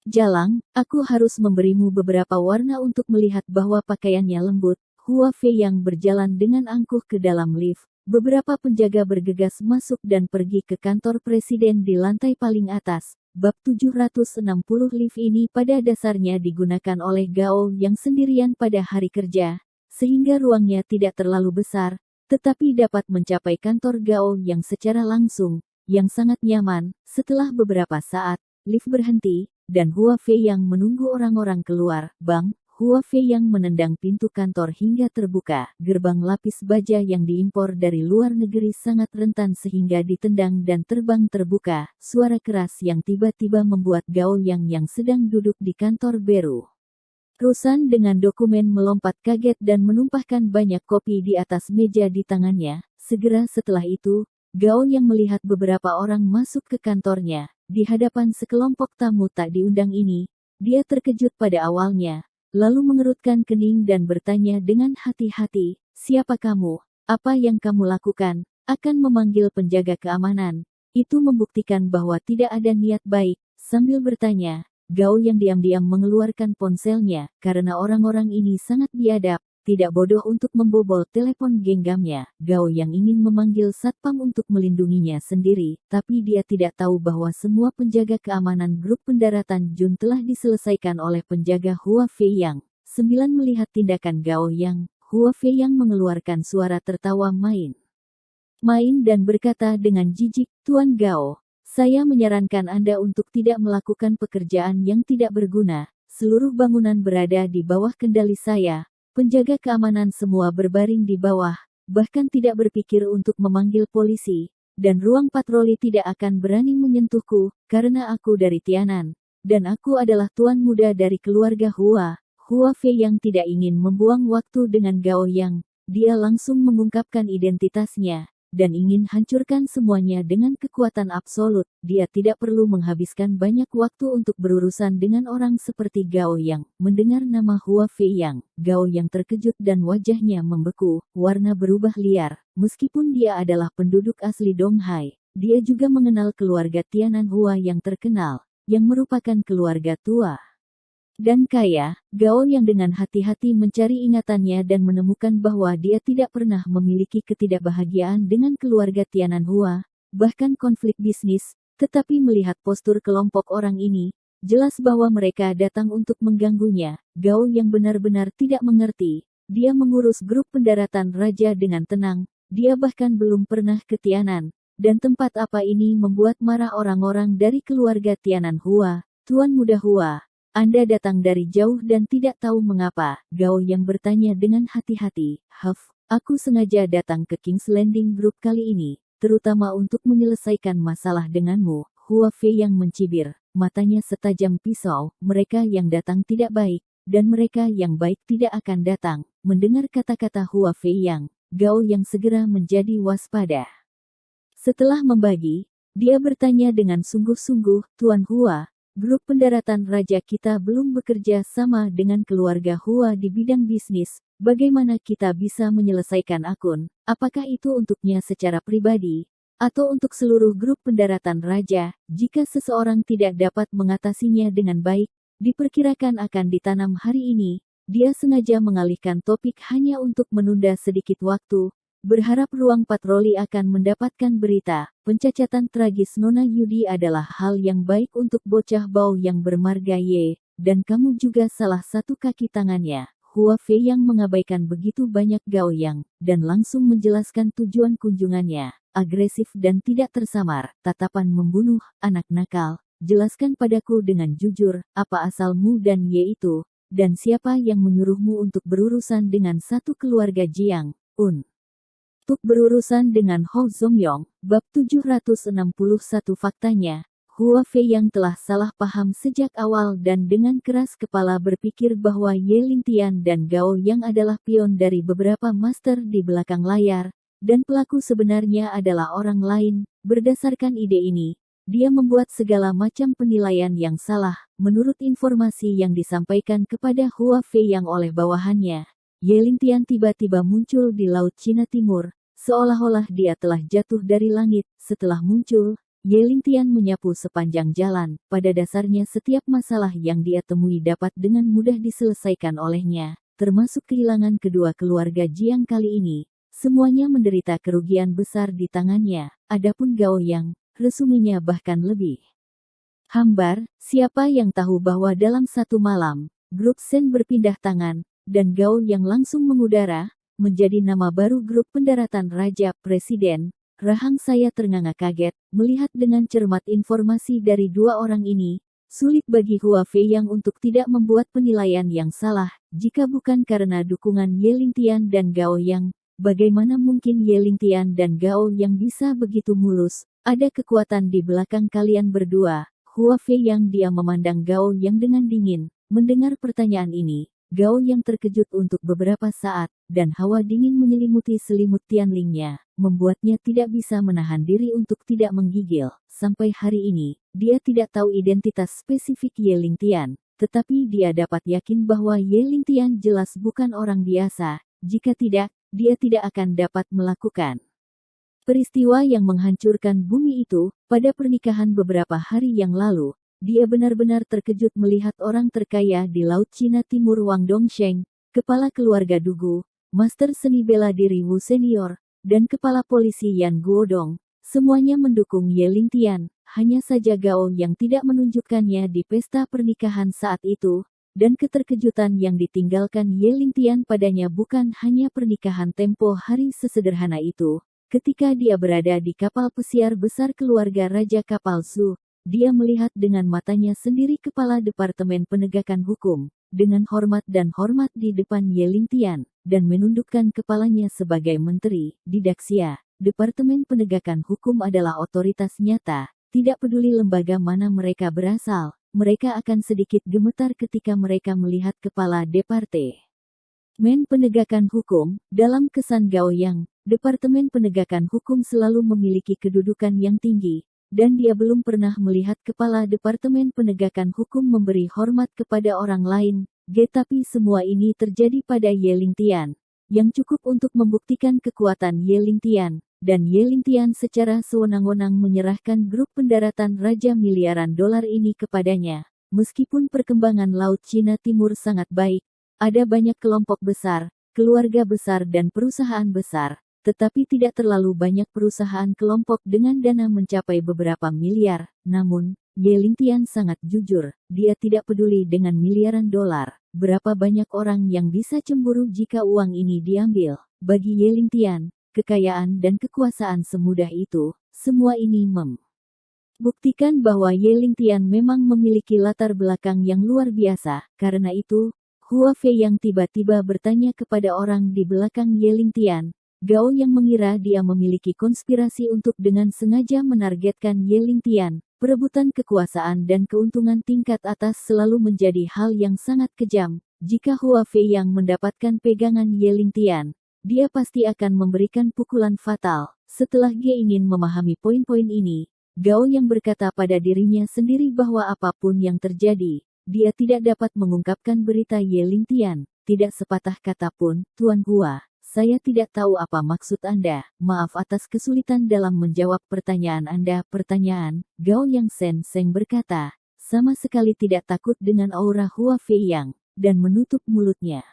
Jalang, aku harus memberimu beberapa warna untuk melihat bahwa pakaiannya lembut. Hua Fei yang berjalan dengan angkuh ke dalam lift. Beberapa penjaga bergegas masuk dan pergi ke kantor presiden di lantai paling atas. Bab 760 lift ini pada dasarnya digunakan oleh Gao yang sendirian pada hari kerja, sehingga ruangnya tidak terlalu besar, tetapi dapat mencapai kantor Gao yang secara langsung, yang sangat nyaman. Setelah beberapa saat, lift berhenti, dan Hua Fei yang menunggu orang-orang keluar. Bang, Hua Fei yang menendang pintu kantor hingga terbuka. Gerbang lapis baja yang diimpor dari luar negeri sangat rentan sehingga ditendang dan terbang terbuka. Suara keras yang tiba-tiba membuat Gao yang sedang duduk di kantor baru Rusan dengan dokumen melompat kaget dan menumpahkan banyak kopi di atas meja di tangannya. Segera setelah itu, Gao yang melihat beberapa orang masuk ke kantornya. Di hadapan sekelompok tamu tak diundang ini, dia terkejut pada awalnya, lalu mengerutkan kening dan bertanya dengan hati-hati, "Siapa kamu? Apa yang kamu lakukan?" Akan memanggil penjaga keamanan. Itu membuktikan bahwa tidak ada niat baik. Sambil bertanya, Gao yang diam-diam mengeluarkan ponselnya, karena orang-orang ini sangat biadab, tidak bodoh untuk membobol telepon genggamnya. Gao yang ingin memanggil satpam untuk melindunginya sendiri, tapi dia tidak tahu bahwa semua penjaga keamanan grup pendaratan Jun telah diselesaikan oleh penjaga Hua Fei yang 9 melihat tindakan Gao yang Hua Feiyang mengeluarkan suara tertawa main dan berkata dengan jijik, "Tuan Gao, saya menyarankan Anda untuk tidak melakukan pekerjaan yang tidak berguna. Seluruh bangunan berada di bawah kendali saya, penjaga keamanan semua berbaring di bawah, bahkan tidak berpikir untuk memanggil polisi, dan ruang patroli tidak akan berani menyentuhku, karena aku dari Tianan, dan aku adalah tuan muda dari keluarga Hua." Hua Feiyang tidak ingin membuang waktu dengan Gao Yang, dia langsung mengungkapkan identitasnya, dan ingin hancurkan semuanya dengan kekuatan absolut. Dia tidak perlu menghabiskan banyak waktu untuk berurusan dengan orang seperti Gao Yang. Mendengar nama Hua Feiyang, Gao Yang terkejut dan wajahnya membeku, warna berubah liar. Meskipun dia adalah penduduk asli Donghai, dia juga mengenal keluarga Tianan Hua yang terkenal, yang merupakan keluarga tua dan kaya. Gao yang dengan hati-hati mencari ingatannya dan menemukan bahwa dia tidak pernah memiliki ketidakbahagiaan dengan keluarga Tianan Hua, bahkan konflik bisnis, tetapi melihat postur kelompok orang ini, jelas bahwa mereka datang untuk mengganggunya. Gao yang benar-benar tidak mengerti, dia mengurus grup pendaratan raja dengan tenang, dia bahkan belum pernah ke Tianan, dan tempat apa ini membuat marah orang-orang dari keluarga Tianan Hua. "Tuan muda Hua, Anda datang dari jauh dan tidak tahu mengapa?" Gao yang bertanya dengan hati-hati. Aku sengaja datang ke King's Landing Group kali ini, terutama untuk menyelesaikan masalah denganmu." Hua Feiyang mencibir, matanya setajam pisau. "Mereka yang datang tidak baik, dan mereka yang baik tidak akan datang." Mendengar kata-kata Hua Feiyang, Gao yang segera menjadi waspada. Setelah membagi, dia bertanya dengan sungguh-sungguh, "Tuan Hua, grup pendaratan raja kita belum bekerja sama dengan keluarga Hua di bidang bisnis. Bagaimana kita bisa menyelesaikan akun? Apakah itu untuknya secara pribadi, atau untuk seluruh grup pendaratan raja? Jika seseorang tidak dapat mengatasinya dengan baik, diperkirakan akan ditanam hari ini." Dia sengaja mengalihkan topik hanya untuk menunda sedikit waktu, berharap ruang patroli akan mendapatkan berita. "Pencacatan tragis Nona Yudi adalah hal yang baik untuk bocah bau yang bermarga Ye, dan kamu juga salah satu kaki tangannya." Hua Feiyang mengabaikan begitu banyak Gao Yang, dan langsung menjelaskan tujuan kunjungannya. Agresif dan tidak tersamar, tatapan membunuh, anak nakal. "Jelaskan padaku dengan jujur, apa asalmu dan Ye itu, dan siapa yang menyuruhmu untuk berurusan dengan satu keluarga Jiang Untuk berurusan dengan Hou Zongyong." Bab 761. Faktanya, Hua Feiyang telah salah paham sejak awal dan dengan keras kepala berpikir bahwa Ye Lingtian dan Gao Yang adalah pion dari beberapa master di belakang layar, dan pelaku sebenarnya adalah orang lain. Berdasarkan ide ini, dia membuat segala macam penilaian yang salah. Menurut informasi yang disampaikan kepada Hua Feiyang oleh bawahannya, Ye Lingtian tiba-tiba muncul di Laut Cina Timur, seolah-olah dia telah jatuh dari langit. Setelah muncul, Ye Lingtian menyapu sepanjang jalan. Pada dasarnya setiap masalah yang dia temui dapat dengan mudah diselesaikan olehnya, termasuk kehilangan kedua keluarga Jiang kali ini. Semuanya menderita kerugian besar di tangannya. Adapun Gao Yang, resumenya bahkan lebih hambar. Siapa yang tahu bahwa dalam satu malam, grup Shen berpindah tangan, dan Gao yang langsung mengudara, menjadi nama baru grup pendaratan raja. "Presiden." Rahang saya ternganga kaget, melihat dengan cermat informasi dari dua orang ini. Sulit bagi Hua Feiyang untuk tidak membuat penilaian yang salah. Jika bukan karena dukungan Ye Lingtian dan Gao Yang, bagaimana mungkin Ye Lingtian dan Gao Yang bisa begitu mulus? Ada kekuatan di belakang kalian berdua. Hua Feiyang diam memandang Gao Yang dengan dingin. Mendengar pertanyaan ini, Gao Yang terkejut untuk beberapa saat, dan hawa dingin menyelimuti selimut Tianlingnya, membuatnya tidak bisa menahan diri untuk tidak menggigil. Sampai hari ini, dia tidak tahu identitas spesifik Ye Lingtian, tetapi dia dapat yakin bahwa Ye Lingtian jelas bukan orang biasa. Jika tidak, dia tidak akan dapat melakukan peristiwa yang menghancurkan bumi itu. Pada pernikahan beberapa hari yang lalu, dia benar-benar terkejut melihat orang terkaya di Laut Cina Timur Wang Dongsheng, kepala keluarga Dugu, master seni bela diri Wu Senior, dan kepala polisi Yan Guodong, semuanya mendukung Ye Lingtian. Hanya saja Gao yang tidak menunjukkannya di pesta pernikahan saat itu. dan keterkejutan yang ditinggalkan Ye Lingtian padanya bukan hanya pernikahan tempo hari sesederhana itu. Ketika dia berada di kapal pesiar besar keluarga Raja Kapal Su, dia melihat dengan matanya sendiri Kepala Departemen Penegakan Hukum, dengan hormat di depan Ye Lingtian, dan menundukkan kepalanya sebagai menteri. Di Daxia, Departemen Penegakan Hukum adalah otoritas nyata, tidak peduli lembaga mana mereka berasal, mereka akan sedikit gemetar ketika mereka melihat Kepala Departemen Penegakan Hukum. Dalam kesan Gao Yang, Departemen Penegakan Hukum selalu memiliki kedudukan yang tinggi, dan dia belum pernah melihat Kepala Departemen Penegakan Hukum memberi hormat kepada orang lain. Tapi semua ini terjadi pada Ye Lingtian, yang cukup untuk membuktikan kekuatan Ye Lingtian, dan Ye Lingtian secara sewenang-wenang menyerahkan grup pendaratan raja miliaran dolar ini kepadanya. Meskipun perkembangan Laut Cina Timur sangat baik, ada banyak kelompok besar, keluarga besar dan perusahaan besar, tetapi tidak terlalu banyak perusahaan kelompok dengan dana mencapai beberapa miliar. Namun, Ye Lingtian sangat jujur, dia tidak peduli dengan miliaran dolar. Berapa banyak orang yang bisa cemburu jika uang ini diambil. Bagi Ye Lingtian, kekayaan dan kekuasaan semudah itu, semua ini membuktikan bahwa Ye Lingtian memang memiliki latar belakang yang luar biasa. Karena itu, Hua Fei yang tiba-tiba bertanya kepada orang di belakang Ye Lingtian. Gao yang mengira dia memiliki konspirasi untuk dengan sengaja menargetkan Ye Lingtian. Perebutan kekuasaan dan keuntungan tingkat atas selalu menjadi hal yang sangat kejam. Jika Hua Fei yang mendapatkan pegangan Ye Lingtian, dia pasti akan memberikan pukulan fatal. Setelah dia ingin memahami poin-poin ini, Gao yang berkata pada dirinya sendiri bahwa apapun yang terjadi, dia tidak dapat mengungkapkan berita Ye Lingtian. Tidak sepatah kata pun. Tuan Hua, saya tidak tahu apa maksud Anda. Maaf atas kesulitan dalam menjawab pertanyaan Anda. Pertanyaan, Gao Yang Seng berkata, sama sekali tidak takut dengan aura Hua Fei Yang, dan menutup mulutnya.